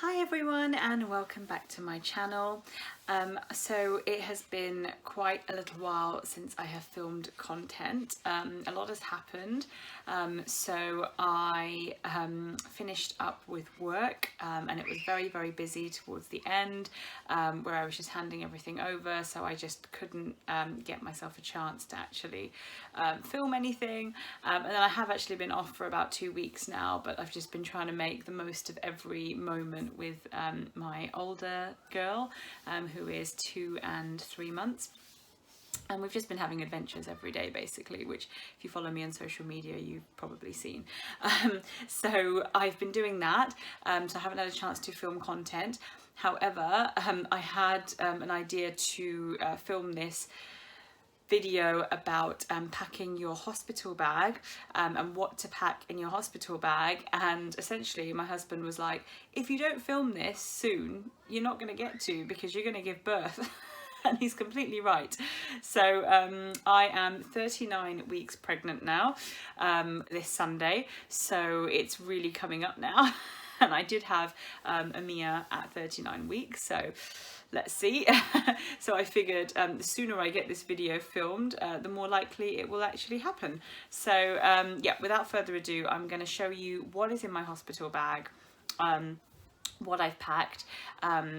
Hi everyone and welcome back to my channel. So it has been quite a little while since I have filmed content. A lot has happened. So I finished up with work and it was very busy towards the end where I was just handing everything over, so I just couldn't get myself a chance to actually film anything. And then I have actually been off for about 2 weeks now, but I've just been trying to make the most of every moment with my older girl who is 2 and 3 months. And we've just been having adventures every day, basically, which if you follow me on social media, you've probably seen. So I've been doing that, so I haven't had a chance to film content. However, I had an idea to film this video about packing your hospital bag and what to pack in your hospital bag, and essentially my husband was like, if you don't film this soon, you're not going to get to, because you're going to give birth. And he's completely right. So I am 39 weeks pregnant now, this Sunday, so it's really coming up now. And I did have Amia at 39 weeks, so let's see. So I figured the sooner I get this video filmed, the more likely it will actually happen. So yeah, without further ado, I'm going to show you what is in my hospital bag, what I've packed,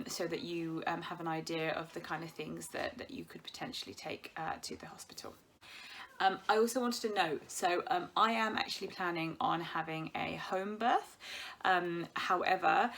so that you have an idea of the kind of things that you could potentially take to the hospital. I also wanted to note, so I am actually planning on having a home birth. However,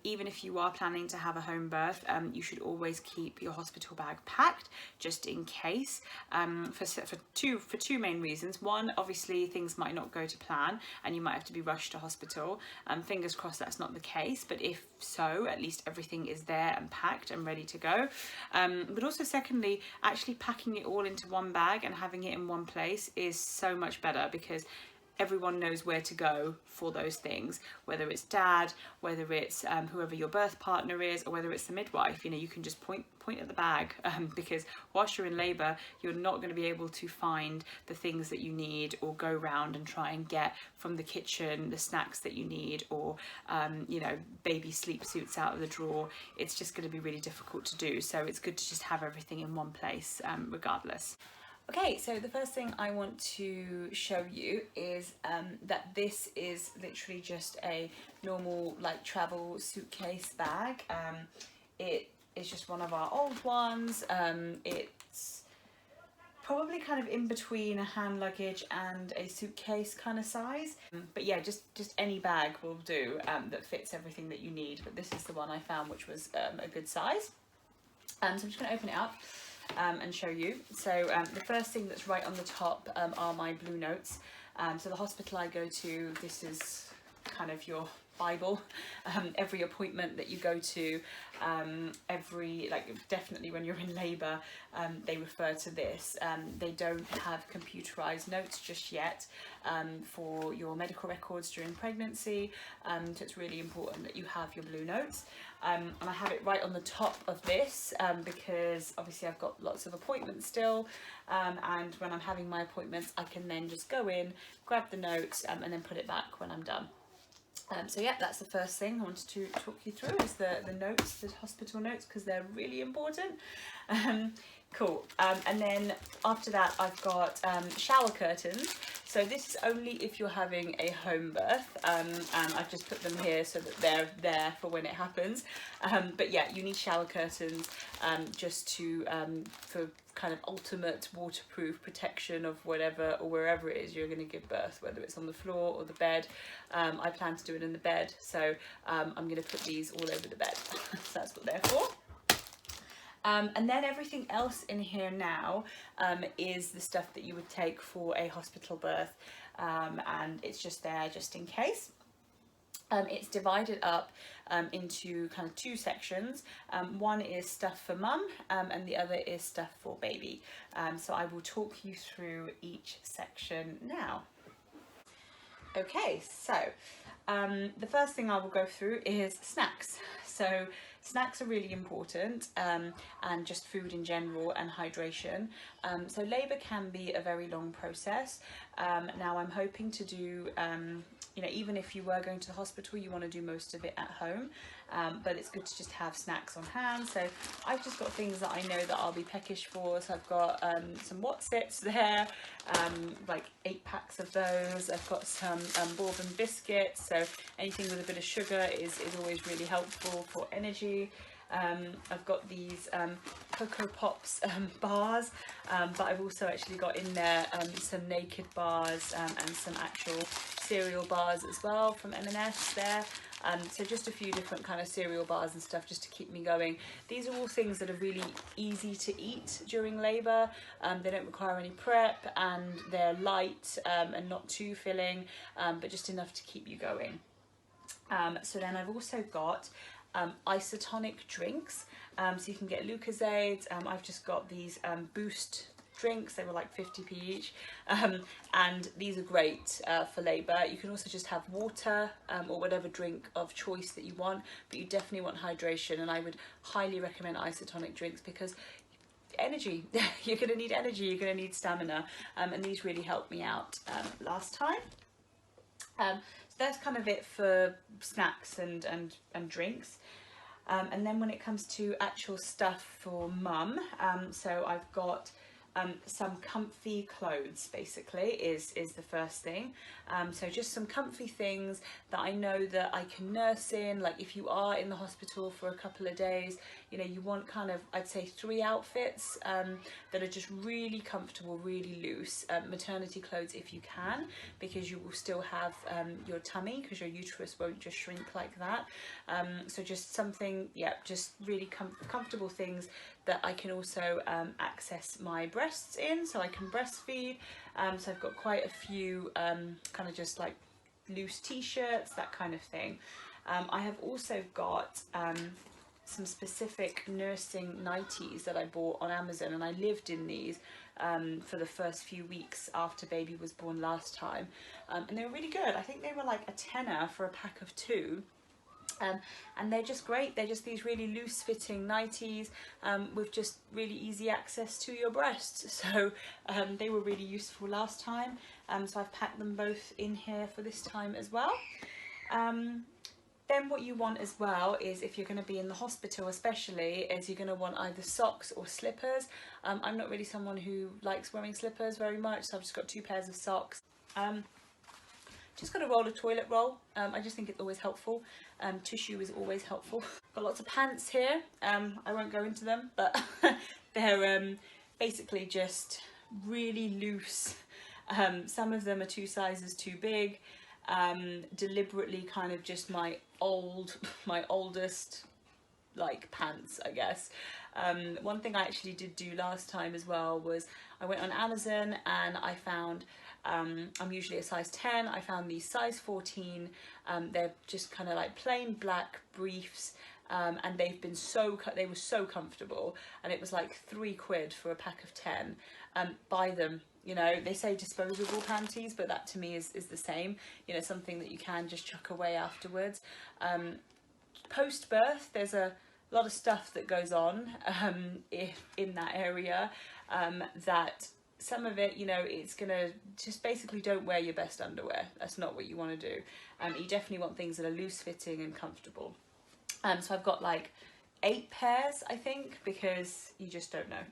even if you are planning to have a home birth, you should always keep your hospital bag packed, just in case, for two main reasons. One, obviously things might not go to plan and you might have to be rushed to hospital. Fingers crossed that's not the case, but if so, at least everything is there and packed and ready to go. But also secondly, actually packing it all into one bag and having it in one place is so much better, because everyone knows where to go for those things, whether it's dad, whether it's whoever your birth partner is, or whether it's the midwife. You know, you can just point at the bag, because whilst you're in labour, you're not going to be able to find the things that you need, or go around and try and get from the kitchen the snacks that you need, or you know, baby sleep suits out of the drawer. It's just going to be really difficult to do, so it's good to just have everything in one place, regardless. Okay, so the first thing I want to show you is that this is literally just a normal like travel suitcase bag. It is just one of our old ones. It's probably kind of in between a hand luggage and a suitcase kind of size. But yeah, just any bag will do that fits everything that you need. But this is the one I found, which was a good size. So I'm just going to open it up and show you. So the first thing that's right on the top are my blue notes. So the hospital I go to, this is kind of your Bible. Every appointment that you go to, definitely when you're in labour, they refer to this. They don't have computerised notes just yet for your medical records during pregnancy, so it's really important that you have your blue notes. And I have it right on the top of this because obviously I've got lots of appointments still, and when I'm having my appointments I can then just go in, grab the notes and then put it back when I'm done. So yeah, that's the first thing I wanted to talk you through, is the notes, the hospital notes, because they're really important. Cool. And then after that I've got shower curtains. So this is only if you're having a home birth, and I've just put them here so that they're there for when it happens. But yeah, you need shower curtains just to for kind of ultimate waterproof protection of whatever or wherever it is you're going to give birth, whether it's on the floor or the bed. I plan to do it in the bed, so I'm going to put these all over the bed. So that's what they're for. And then everything else in here now is the stuff that you would take for a hospital birth, and it's just there just in case. It's divided up into kind of two sections. One is stuff for mum and the other is stuff for baby. So I will talk you through each section now. Okay, so the first thing I will go through is snacks. So snacks are really important, and just food in general and hydration. So labour can be a very long process. Now I'm hoping to do you know, even if you were going to the hospital, you want to do most of it at home, but it's good to just have snacks on hand. So I've just got things that I know that I'll be peckish for. So I've got some Wotsits there, like 8 packs of those. I've got some bourbon biscuits, so anything with a bit of sugar is always really helpful for energy. I've got these Cocoa Pops bars, but I've also actually got in there some Naked bars and some actual cereal bars as well from M&S there. So just a few different kind of cereal bars and stuff just to keep me going. These are all things that are really easy to eat during labour. They don't require any prep, and they're light and not too filling, but just enough to keep you going. So then I've also got isotonic drinks, so you can get Lucozade. I've just got these Boost drinks. They were like 50p each, and these are great for labour. You can also just have water or whatever drink of choice that you want, but you definitely want hydration, and I would highly recommend isotonic drinks because energy, you're going to need energy, you're going to need stamina, and these really helped me out last time. So that's kind of it for snacks and drinks. And then when it comes to actual stuff for mum, so I've got some comfy clothes, basically is the first thing. So just some comfy things that I know that I can nurse in. Like if you are in the hospital for a couple of days, you know, you want kind of, I'd say 3 outfits that are just really comfortable, really loose. Maternity clothes if you can, because you will still have your tummy, because your uterus won't just shrink like that. So just something, yeah, just really comfortable things that I can also access my breasts in, so I can breastfeed. So I've got quite a few kind of just like loose t-shirts, that kind of thing. I have also got some specific nursing nighties that I bought on Amazon, and I lived in these for the first few weeks after baby was born last time, and they were really good. I think they were like a tenner for a pack of 2. And they're just great. They're just these really loose fitting nighties with just really easy access to your breasts. So they were really useful last time. So I've packed them both in here for this time as well. Then what you want as well is, if you're going to be in the hospital especially, is you're going to want either socks or slippers. I'm not really someone who likes wearing slippers very much, so I've just got 2 pairs of socks. Just got a roll of toilet roll. I just think it's always helpful. Tissue is always helpful. Got lots of pants here. I won't go into them, but they're basically just really loose. Some of them are 2 sizes too big. Deliberately kind of just my oldest like pants, I guess. One thing I actually did do last time as well was I went on Amazon and I found, I'm usually a size 10, I found these size 14, they're just kind of like plain black briefs, and they were so comfortable, and it was like £3 for a pack of 10. Buy them. You know, they say disposable panties, but that to me is the same, you know, something that you can just chuck away afterwards. Post-birth, there's a lot of stuff that goes on in that area, that some of it, you know, it's gonna just basically don't wear your best underwear. That's not what you want to do. You definitely want things that are loose fitting and comfortable. So I've got like 8 pairs, I think, because you just don't know.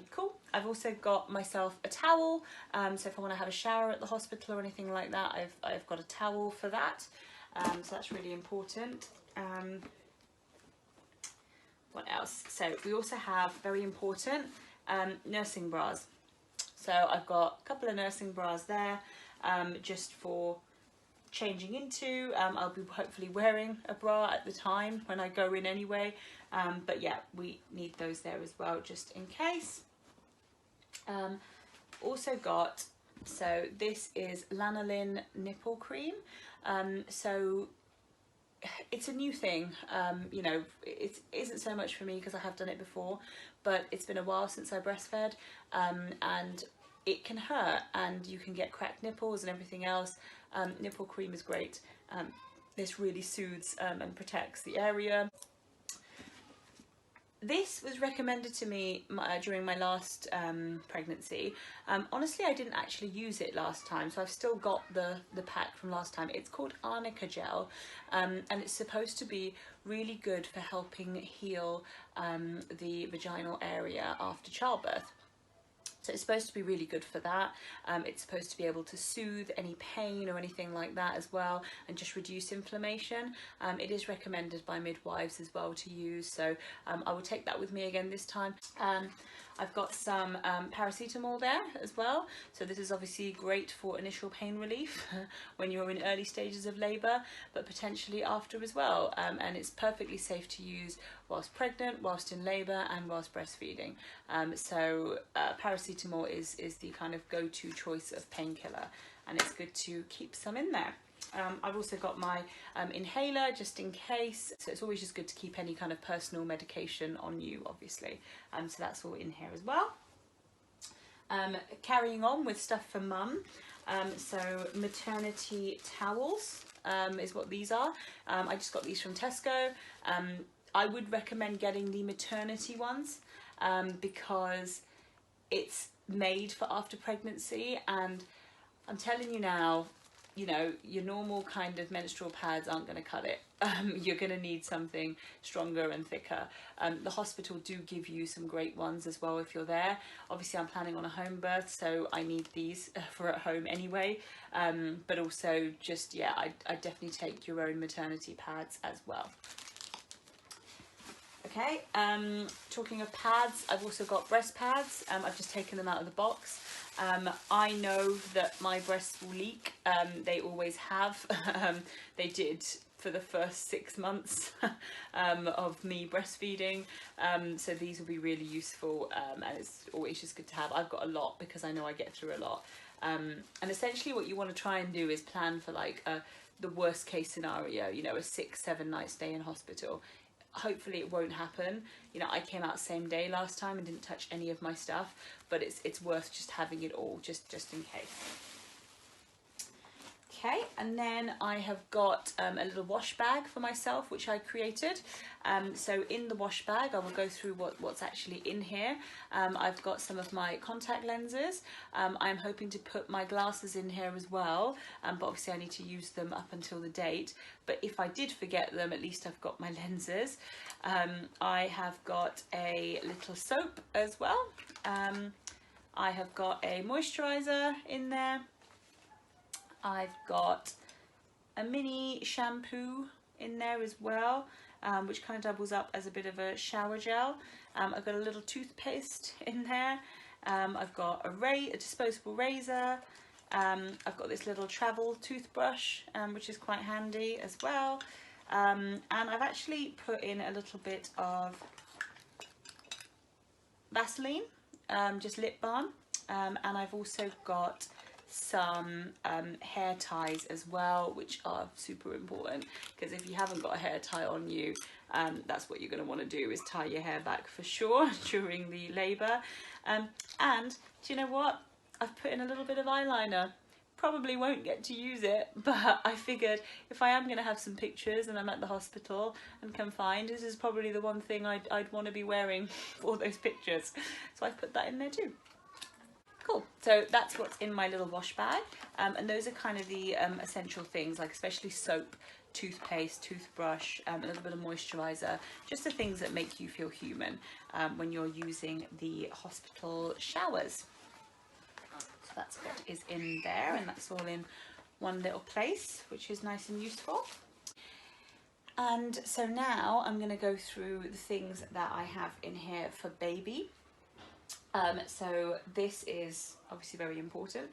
Cool. I've also got myself a towel, so if I want to have a shower at the hospital or anything like that, I've got a towel for that. So that's really important. What else? So we also have, very important, nursing bras. So I've got a couple of nursing bras there, just for changing into. I'll be hopefully wearing a bra at the time when I go in anyway, but yeah, we need those there as well, just in case. Also got, so this is lanolin nipple cream. So it's a new thing, you know, it isn't so much for me because I have done it before, but it's been a while since I breastfed, and it can hurt, and you can get cracked nipples and everything else. Nipple cream is great. This really soothes and protects the area. This was recommended to me during my last pregnancy. Honestly, I didn't actually use it last time, so I've still got the pack from last time. It's called Arnica Gel, and it's supposed to be really good for helping heal the vaginal area after childbirth. So it's supposed to be really good for that. It's supposed to be able to soothe any pain or anything like that as well, and just reduce inflammation. It is recommended by midwives as well to use, so I will take that with me again this time. I've got some paracetamol there as well. So this is obviously great for initial pain relief when you're in early stages of labour, but potentially after as well. And it's perfectly safe to use whilst pregnant, whilst in labour, and whilst breastfeeding. So paracetamol is the kind of go-to choice of painkiller, and it's good to keep some in there. I've also got my inhaler just in case, so it's always just good to keep any kind of personal medication on you, obviously. So that's all in here as well. Carrying on with stuff for mum, so maternity towels is what these are. I just got these from Tesco. I would recommend getting the maternity ones because it's made for after pregnancy, and I'm telling you now, you know, your normal kind of menstrual pads aren't going to cut it. You're going to need something stronger and thicker. The hospital do give you some great ones as well if you're there. Obviously I'm planning on a home birth, so I need these for at home anyway, but also just, yeah, I definitely take your own maternity pads as well. Okay, talking of pads, I've also got breast pads. I've just taken them out of the box. I know that my breasts will leak. They always have. They did for the first 6 months of me breastfeeding. So these will be really useful, and it's always just good to have. I've got a lot because I know I get through a lot. And essentially what you want to try and do is plan for like the worst case scenario, you know, a 6-7 night stay in hospital. Hopefully it won't happen. You know, I came out same day last time and didn't touch any of my stuff, but it's worth just having it all just in case. Okay, and then I have got a little wash bag for myself, which I created. So in the wash bag, I will go through what's actually in here. I've got some of my contact lenses. I'm hoping to put my glasses in here as well, but obviously I need to use them up until the date. But if I did forget them, at least I've got my lenses. I have got a little soap as well. I have got a moisturiser in there. I've got a mini shampoo in there as well, which kind of doubles up as a bit of a shower gel. I've got a little toothpaste in there. I've got a disposable razor. I've got this little travel toothbrush, which is quite handy as well. And I've actually put in a little bit of Vaseline, just lip balm. And I've also got some hair ties as well, which are super important, because if you haven't got a hair tie on you, that's what you're going to want to do, is tie your hair back for sure during the labour. And do you know what, I've put in a little bit of eyeliner. Probably won't get to use it, but I figured if I am going to have some pictures and I'm at the hospital and confined, this is probably the one thing I'd want to be wearing for those pictures, so I've put that in there too. Cool, so that's what's in my little wash bag, and those are kind of the essential things, like especially soap, toothpaste, toothbrush, a little bit of moisturiser, just the things that make you feel human when you're using the hospital showers. So that's what is in there, and that's all in one little place, which is nice and useful. And so now I'm going to go through the things that I have in here for baby. So this is obviously very important.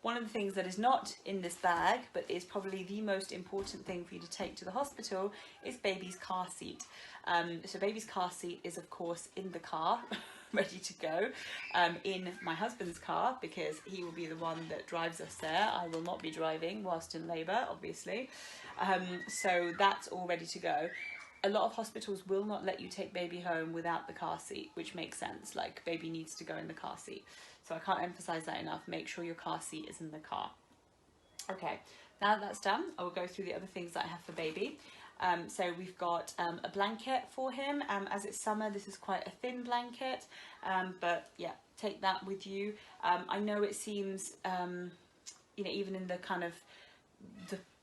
One of the things that is not in this bag, but is probably the most important thing for you to take to the hospital, is baby's car seat. So baby's car seat is of course in the car, ready to go, in my husband's car, because he will be the one that drives us there. I will not be driving whilst in labour, obviously. So that's all ready to go. A lot of hospitals will not let you take baby home without the car seat, which makes sense. Like, baby needs to go in the car seat. So I can't emphasize that enough. Make sure your car seat is in the car. Okay, now that that's done, I will go through the other things that I have for baby. So we've got a blanket for him. As it's summer, this is quite a thin blanket, but yeah, take that with you. I know it seems, you know, even in the kind of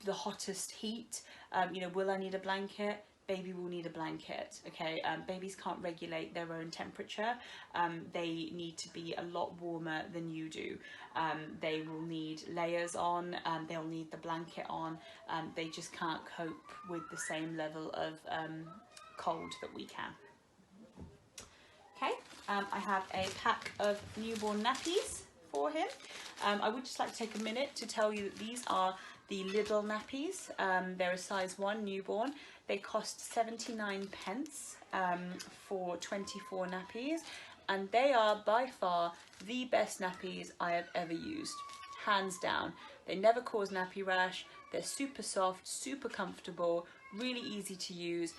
the hottest heat, you know, will I need a blanket? Baby will need a blanket, okay? Babies can't regulate their own temperature. They need to be a lot warmer than you do. They will need layers on, they'll need the blanket on. They just can't cope with the same level of cold that we can. Okay, I have a pack of newborn nappies for him. I would just like to take a minute to tell you that these are the Lidl nappies. They're a size 1 newborn. They cost 79 pence for 24 nappies, and they are by far the best nappies I have ever used, hands down. They never cause nappy rash. They're super soft, super comfortable, really easy to use.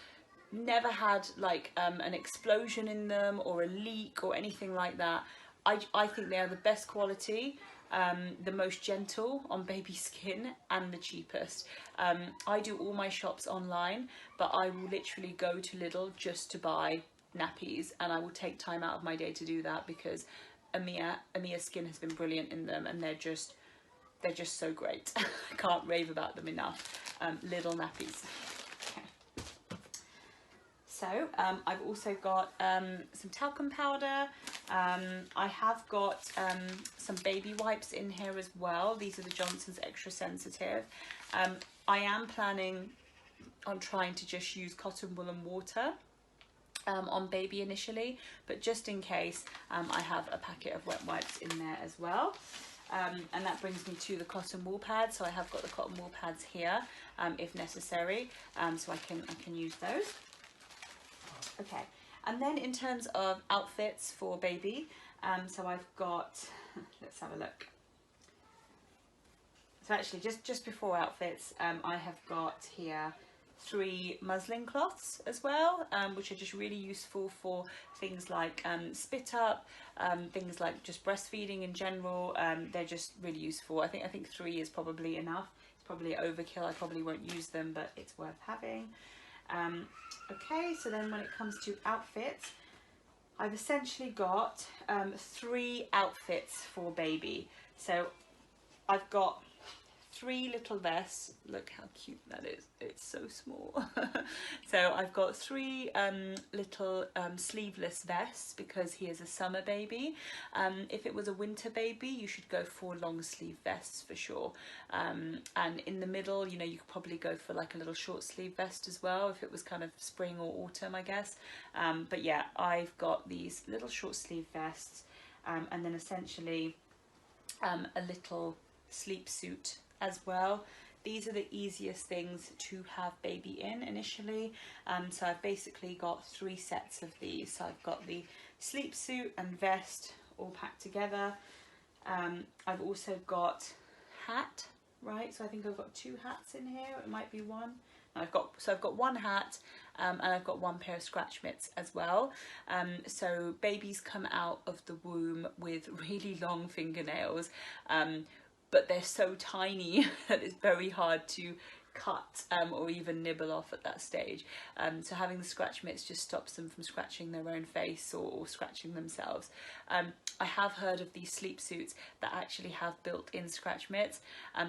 Never had like an explosion in them or a leak or anything like that. I think they are the best quality, the most gentle on baby skin, and the cheapest. I do all my shops online, but I will literally go to Lidl just to buy nappies, and I will take time out of my day to do that because Amia's skin has been brilliant in them, and they're just so great. I can't rave about them enough. Lidl nappies. So I've also got some talcum powder. I have got some baby wipes in here as well. These are the Johnson's Extra Sensitive. I am planning on trying to just use cotton wool and water on baby initially, but just in case, I have a packet of wet wipes in there as well. And that brings me to the cotton wool pads. So I have got the cotton wool pads here if necessary, so I can use those. Okay, and then in terms of outfits for baby, so I've got, let's have a look. So actually, just before outfits, I have got here 3 muslin cloths as well, which are just really useful for things like spit up, things like just breastfeeding in general. They're just really useful. I think 3 is probably enough. It's probably overkill. I probably won't use them, but it's worth having. Okay, so then when it comes to outfits, I've essentially got 3 outfits for baby. So I've got 3 little vests. Look how cute that is. It's so small. So I've got 3 little sleeveless vests because he is a summer baby. If it was a winter baby, you should go for long sleeve vests for sure. And in the middle, you know, you could probably go for like a little short sleeve vest as well if it was kind of spring or autumn, I guess. But yeah, I've got these little short sleeve vests, and then essentially a little sleep suit as well. These are the easiest things to have baby in initially. So I've basically got 3 sets of these. So I've got the sleep suit and vest all packed together. I've also got hat, right? So I think I've got 2 hats in here. It might be 1. I've got 1 hat, and I've got 1 pair of scratch mitts as well. So babies come out of the womb with really long fingernails, but they're so tiny that it's very hard to cut or even nibble off at that stage. So having the scratch mitts just stops them from scratching their own face or scratching themselves. I have heard of these sleep suits that actually have built-in scratch mitts.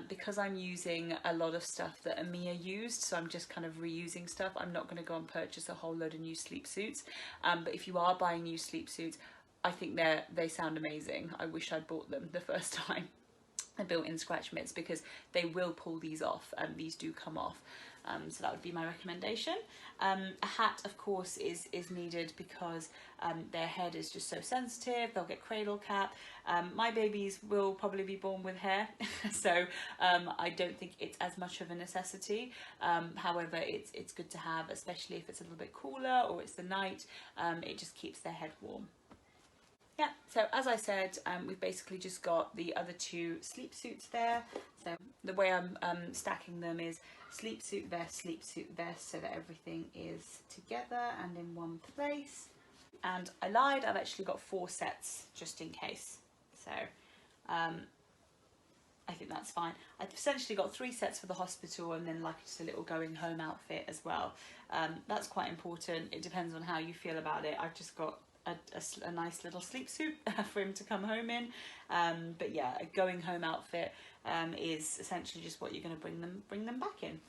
Because I'm using a lot of stuff that Amia used, so I'm just kind of reusing stuff. I'm not going to go and purchase a whole load of new sleep suits. But if you are buying new sleep suits, I think they sound amazing. I wish I'd bought them the first time. The built-in scratch mitts, because they will pull these off, and these do come off. So that would be my recommendation. A hat, of course, is needed because their head is just so sensitive. They'll get cradle cap. My babies will probably be born with hair, so I don't think it's as much of a necessity. However, it's good to have, especially if it's a little bit cooler or it's the night. It just keeps their head warm. Yeah, so as I said, we've basically just got the other 2 sleep suits there. So the way I'm stacking them is sleep suit, vest, so that everything is together and in one place. And I lied, I've actually got 4 sets just in case. So I think that's fine. I've essentially got 3 sets for the hospital, and then like just a little going home outfit as well. That's quite important. It depends on how you feel about it. I've just got a nice little sleep suit for him to come home in. But yeah, a going home outfit is essentially just what you're going to bring them back in.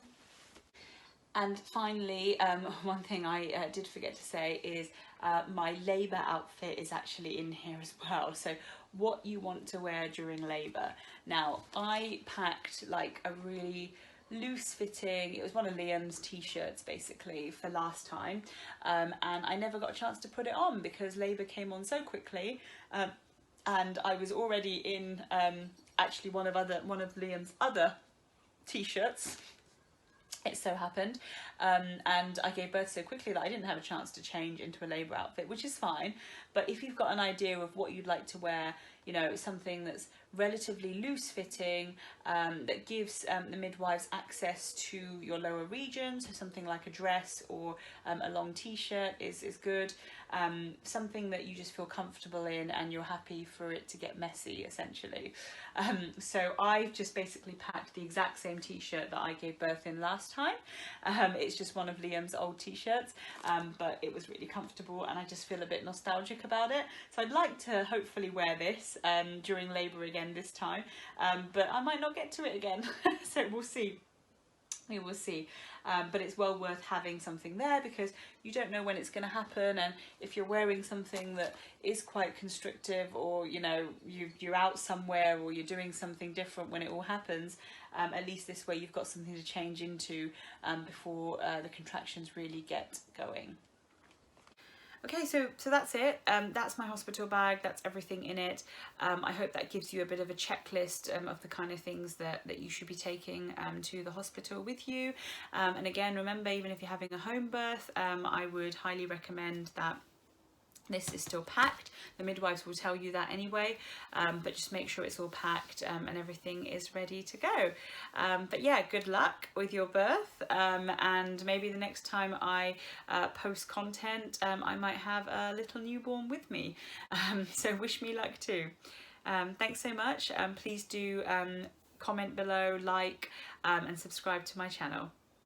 And finally, one thing I did forget to say is my labour outfit is actually in here as well. So what you want to wear during labour. Now, I packed like a really loose fitting, it was one of Liam's t-shirts basically for last time, and I never got a chance to put it on because labour came on so quickly, and I was already in actually one of Liam's other t-shirts, it so happened, and I gave birth so quickly that I didn't have a chance to change into a labour outfit, which is fine. But if you've got an idea of what you'd like to wear, you know, something that's relatively loose fitting, that gives the midwives access to your lower region, so something like a dress or a long t-shirt is good. Something that you just feel comfortable in and you're happy for it to get messy, essentially. So I've just basically packed the exact same t-shirt that I gave birth in last time. It's just one of Liam's old t-shirts, but it was really comfortable and I just feel a bit nostalgic about it. So I'd like to hopefully wear this during labour again this time, but I might not get to it again. So we'll see. We will see, but it's well worth having something there because you don't know when it's going to happen, and if you're wearing something that is quite constrictive, or you know you're out somewhere or you're doing something different when it all happens, at least this way you've got something to change into before the contractions really get going. Okay, so that's it. That's my hospital bag. That's everything in it. I hope that gives you a bit of a checklist of the kind of things that you should be taking to the hospital with you. And again, remember, even if you're having a home birth, I would highly recommend that this is still packed. The midwives will tell you that anyway, but just make sure it's all packed and everything is ready to go. But yeah, good luck with your birth, and maybe the next time I post content, I might have a little newborn with me. So wish me luck too. Thanks so much. Please do comment below, like, and subscribe to my channel.